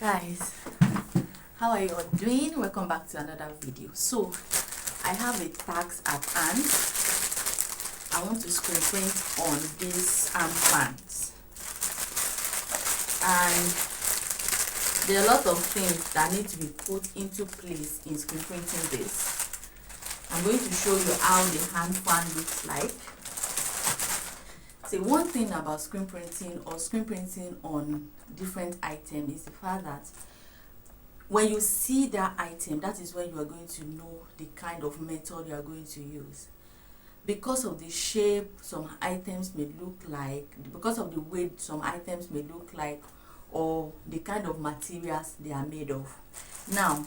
Guys, how are you all doing? Welcome back to another video. So I have a task at hand. I want to screen print on these arm fans, and there are a lot of things that need to be put into place in screen printing this. I'm going to show you how the hand fan looks like. So one thing about screen printing or screen printing on different items is the fact that when you see that item, that is when you are going to know the kind of method you are going to use. Because of the shape some items may look like, because of the weight some items may look like, or the kind of materials they are made of. Now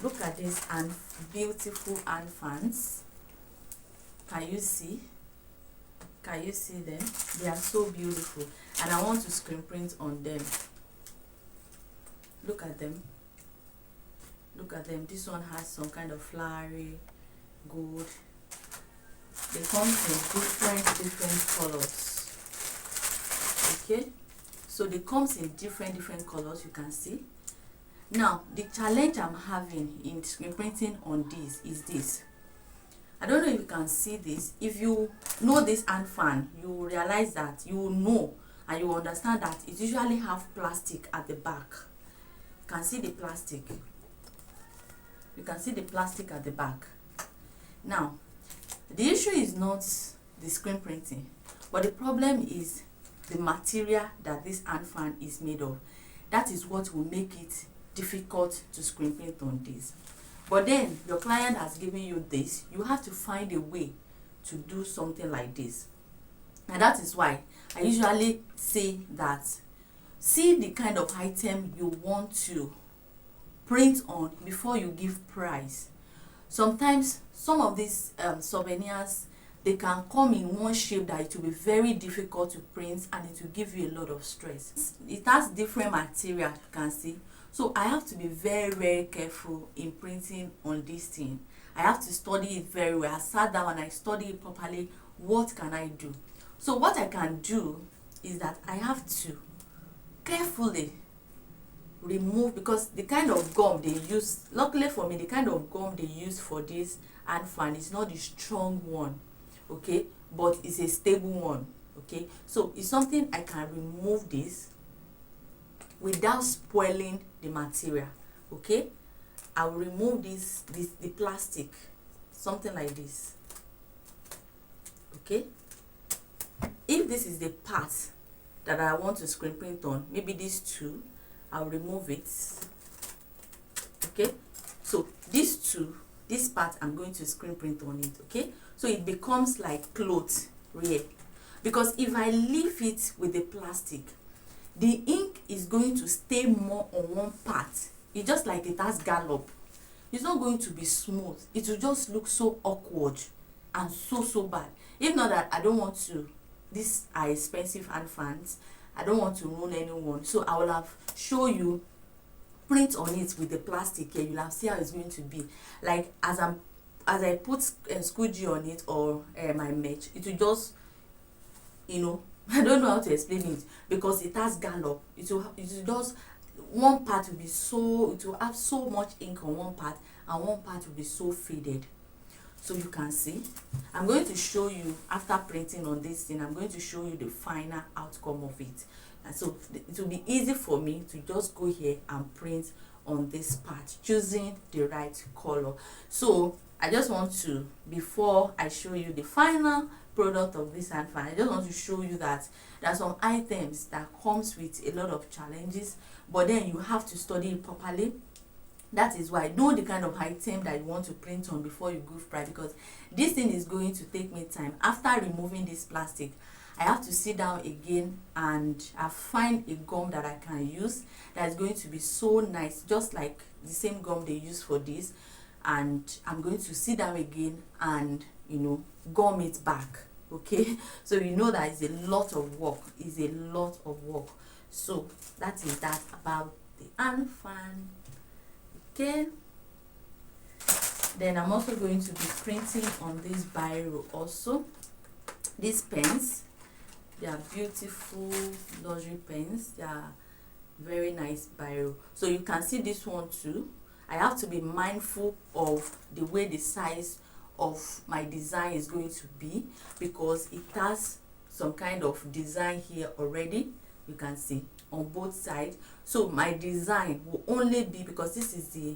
look at this and beautiful hand fans. Can you see? Can you see them? They are so beautiful, and I want to screen print on them. Look at them. Look at them. This one has some kind of flowery gold. They come in different colors. Okay, so they comes in different colors. You can see. Now the challenge I'm having in screen printing on this is this. I don't know if you can see this. If you know this hand fan, you will realize that you will know and you will understand that it usually have plastic at the back. You can see the plastic. You can see the plastic at the back. Now, the issue is not the screen printing, but the problem is the material that this hand fan is made of. That is what will make it difficult to screen print on this. But then your client has given you this, you have to find a way to do something like this. And that is why I usually say that see the kind of item you want to print on before you give price. Sometimes some of these souvenirs, they can come in one shape that it will be very difficult to print, and it will give you a lot of stress. It has different material, you can see. So I have to be very careful in printing on this thing. I have to study it very well. I sat down and I studied it properly. What can I do? So what I can do is that I have to carefully remove, because the kind of gum they use, luckily for me, the kind of gum they use for this hand fan is not the strong one, okay, but it's a stable one, okay. So it's something I can remove this without spoiling the material, okay. I will remove the plastic, something like this, okay. If this is the part that I want to screen print on, maybe these two, I'll remove it, okay. So these two, this part I'm going to screen print on it, okay. So it becomes like cloth here, because if I leave it with the plastic, the ink is going to stay more on one part. It's just like it has gallop. It's not going to be smooth. It will just look so awkward and so bad. If not that, I don't want to, these are expensive hand fans, I don't want to ruin anyone. So I will have show you print on it with the plastic here. You'll have see how it's going to be. Like as I put squeegee on it, or my mesh, it will just, you know, I don't know how to explain it, because it has gallop. It will just, one part will be so, it will have so much ink on one part, and one part will be so faded. So you can see, I'm going to show you after printing on this thing, I'm going to show you the final outcome of it. And so it will be easy for me to just go here and print on this part choosing the right color. So I just want to, before I show you the final product of this hand fan, I just want to show you that there are some items that comes with a lot of challenges, but then you have to study it properly. That is why know the kind of item that you want to print on before you give price, because this thing is going to take me time. After removing this plastic, I have to sit down again and I find a gum that I can use that is going to be so nice, just like the same gum they use for this. And I'm going to sit down again and, you know, gum it back, okay. So you know that it's a lot of work. It's a lot of work. So that is that about the hand fan, okay. Then I'm also going to be printing on this biro also. These pens, they are beautiful luxury pens. They are Very nice biro. So you can see this one too. I have to be mindful of the way the size of my design is going to be, because it has some kind of design here already, you can see on both sides. So my design will only be, because this is the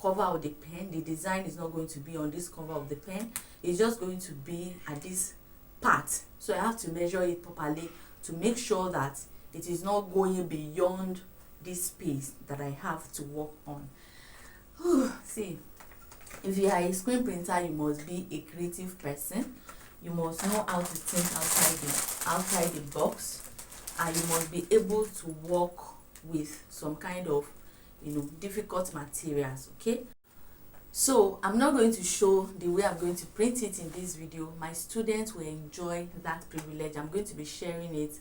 cover of the pen, the design is not going to be on this cover of the pen, it's just going to be at this part. So I have to measure it properly to make sure that it is not going beyond this space that I have to work on. See, if you are a screen printer, you must be a creative person. You must know how to think outside the box, and you must be able to work with some kind of, you know, difficult materials. Okay, so I'm not going to show the way I'm going to print it in this video. My students will enjoy that privilege. I'm going to be sharing it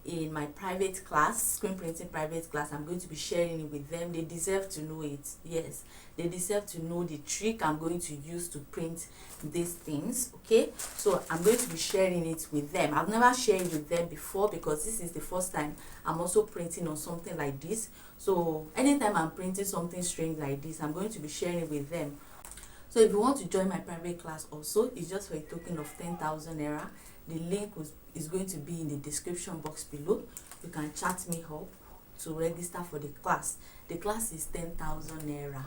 in my private class, screen printing private class. I'm going to be sharing it with them. They deserve to know it. Yes, they deserve to know the trick I'm going to use to print these things. Okay, so I'm going to be sharing it with them. I've never shared it with them before, because this is the first time I'm also printing on something like this. So anytime I'm printing something strange like this, I'm going to be sharing it with them. So if you want to join my private class also, it's just for a token of 10,000 naira. The link is going to be in the description box below. You can chat me up to register for the class. The class is 10,000 naira.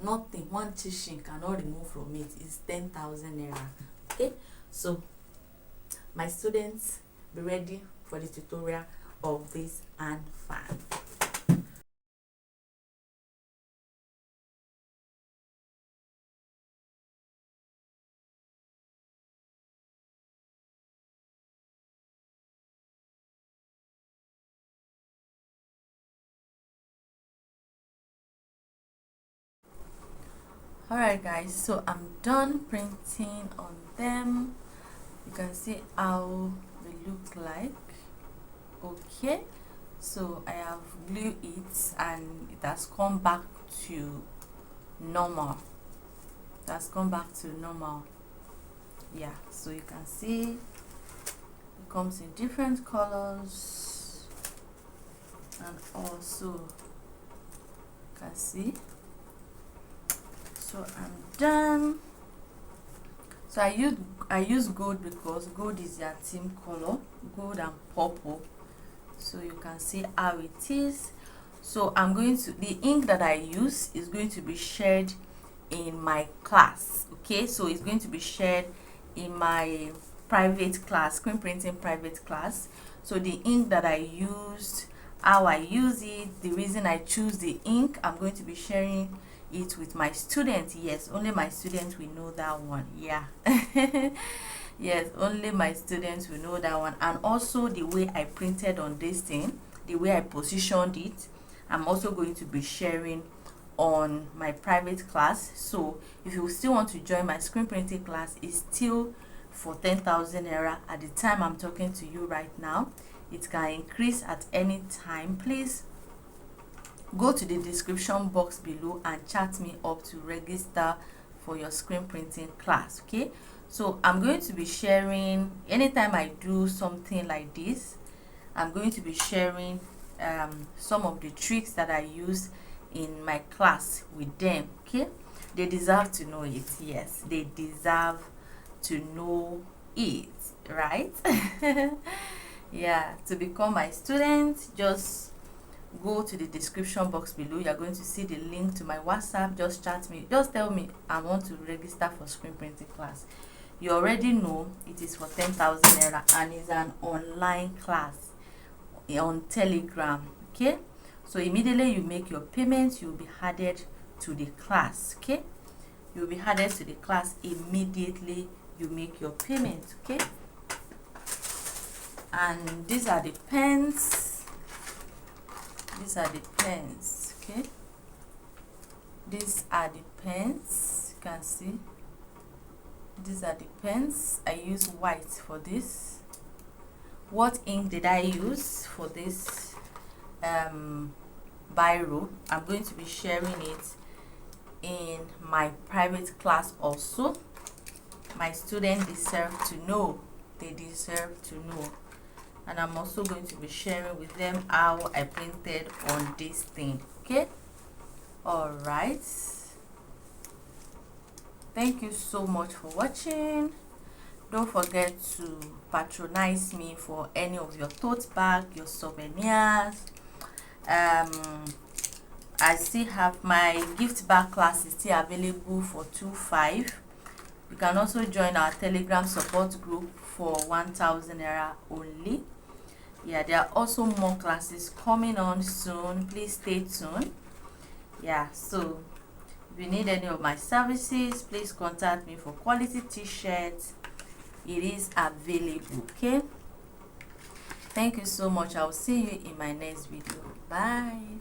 Nothing, one teaching cannot remove from it. It's 10,000 naira. Okay, so my students, be ready for the tutorial of this hand fan. Alright guys, so I'm done printing on them. You can see how they look like. Okay, so I have glued it and it has come back to normal. It has come back to normal. Yeah, so you can see it comes in different colors, and also you can see. So I'm done. So I use gold because gold is their theme color, gold and purple. So you can see how it is. So I'm going to, the ink that I use is going to be shared in my class. Okay, so it's going to be shared in my private class, screen printing private class. So the ink that I used, how I use it, the reason I choose the ink, I'm going to be sharing it with my students. Yes, only my students will know that one. Yeah. Yes, only my students will know that one. And also the way I printed on this thing, the way I positioned it, I'm also going to be sharing on my private class. So if you still want to join my screen printing class, it's still for 10,000 naira at the time I'm talking to you right now. It can increase at any time. Please go to the description box below and chat me up to register for your screen printing class. Okay, so I'm going to be sharing, anytime I do something like this, I'm going to be sharing some of the tricks that I use in my class with them. Okay, they deserve to know it. Yes, they deserve to know it, right? Yeah, to become my student, just go to the description box below. You're going to see the link to my WhatsApp. Just chat me, just tell me I want to register for screen printing class. You already know it is for 10,000 naira and it's an online class on Telegram. Okay, so immediately you make your payment, you'll be added to the class. Okay, you'll be added to the class immediately you make your payment. Okay, and these are the pens. These are the pens. Okay, these are the pens. You can see these are the pens. I use white for this. What ink did I use for this biro? I'm going to be sharing it in my private class also. My students deserve to know. They deserve to know. and I'm also going to be sharing with them how I printed on this thing. Okay, all right, thank you so much for watching. Don't forget to patronize me for any of your tote bag, your souvenirs. I still have my gift bag class is still available for 2,500. You can also join our Telegram support group for 1,000 naira only. Yeah, there are also more classes coming on soon. Please stay tuned. Yeah, so if you need any of my services, please contact me for quality t-shirts. It is available. Okay, thank you so much. I will see you in my next video. Bye.